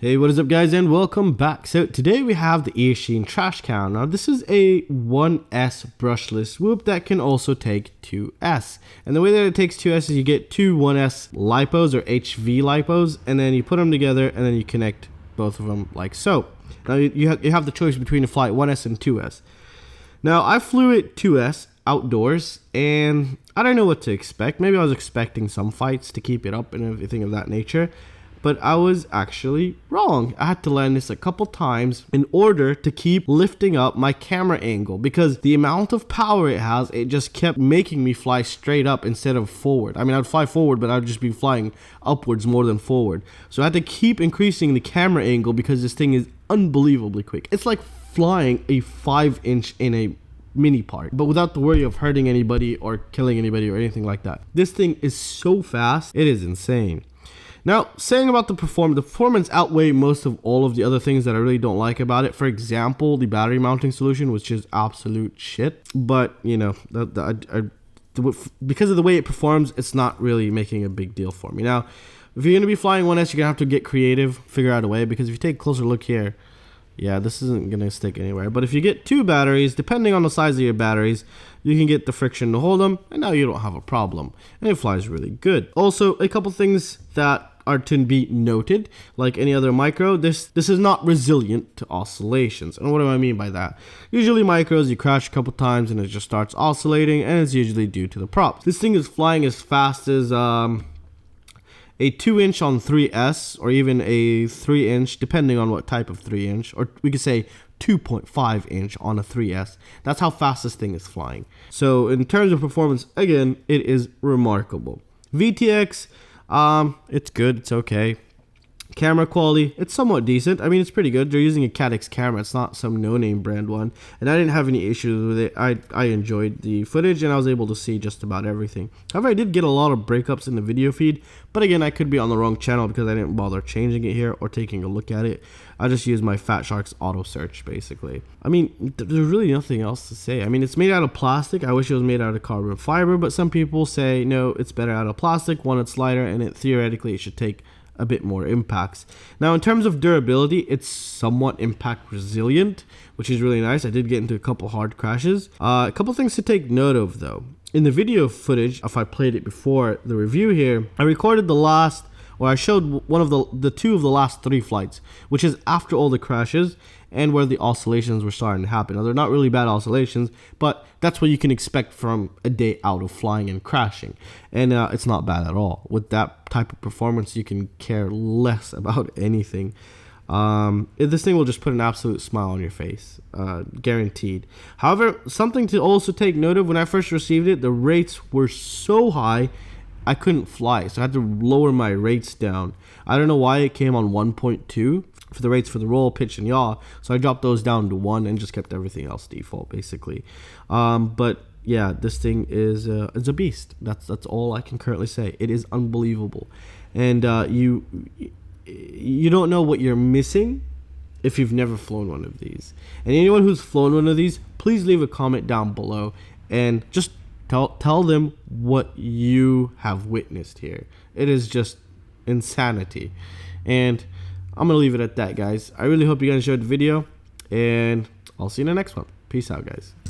Hey, what is up guys, and welcome back. So today we have the Eachine TrashCan. Now this is a 1S brushless swoop that can also take 2S. And the way that it takes 2S is you get two 1S lipos or HV lipos, and then you put them together and then you connect both of them like so. Now you have the choice between to fly 1S and 2S. Now I flew it 2S outdoors and I don't know what to expect. Maybe I was expecting some fights to keep it up and everything of that nature. But I was actually wrong. I had to land this a couple times in order to keep lifting up my camera angle, because the amount of power it has, it just kept making me fly straight up instead of forward. I mean, I'd fly forward, but I'd just be flying upwards more than forward. So I had to keep increasing the camera angle because this thing is unbelievably quick. It's like flying a 5-inch in a mini part, but without the worry of hurting anybody or killing anybody or anything like that. This thing is so fast, it is insane. Now, saying about the performance outweigh most of all of the other things that I really don't like about it. For example, the battery mounting solution, which is absolute shit. But, you know, because of the way it performs, it's not really making a big deal for me. Now, if you're going to be flying 1S, you're going to have to get creative, figure out a way, because if you take a closer look here, yeah, this isn't going to stick anywhere. But if you get two batteries, depending on the size of your batteries, you can get the friction to hold them, and now you don't have a problem. And it flies really good. Also, a couple things that are to be noted. Like any other micro, this is not resilient to oscillations. And what do I mean by that? Usually micros, you crash a couple times and it just starts oscillating, and it's usually due to the props. This thing is flying as fast as a 2-inch on 3S, or even a 3-inch, depending on what type of 3-inch, or we could say 2.5-inch on a 3S. That's how fast this thing is flying. So in terms of performance, again, it is remarkable. VTX, it's good, it's okay. Camera quality, it's somewhat decent. I mean, it's pretty good. They're using a Hakcrc camera. It's not some no-name brand one. And I didn't have any issues with it. I enjoyed the footage and I was able to see just about everything. However, I did get a lot of breakups in the video feed. But again, I could be on the wrong channel because I didn't bother changing it here or taking a look at it. I just used my Fat Shark's auto search, basically. I mean, there's really nothing else to say. I mean, it's made out of plastic. I wish it was made out of carbon fiber. But some people say, no, it's better out of plastic. One, it's lighter, and theoretically, it should take a bit more impacts. Now, in terms of durability, it's somewhat impact resilient, which is really nice. I did get into a couple hard crashes. A couple things to take note of though. In the video footage, if I played it before the review here, I recorded I showed one of the two of the last 3 flights, which is after all the crashes and where the oscillations were starting to happen. Now, they're not really bad oscillations, but that's what you can expect from a day out of flying and crashing. And it's not bad at all. With that type of performance, you can care less about anything. This thing will just put an absolute smile on your face, guaranteed. However, something to also take note of, when I first received it, the rates were so high, I couldn't fly, so I had to lower my rates down. I don't know why it came on 1.2 for the rates for the roll, pitch, and yaw, so I dropped those down to 1 and just kept everything else default, basically. But yeah, this thing is a beast. That's all I can currently say. It is unbelievable, and you don't know what you're missing if you've never flown one of these. And anyone who's flown one of these, please leave a comment down below and just tell them what you have witnessed here. It is just insanity. And I'm gonna leave it at that, guys. I really hope you guys enjoyed the video, and I'll see you in the next one. Peace out, guys.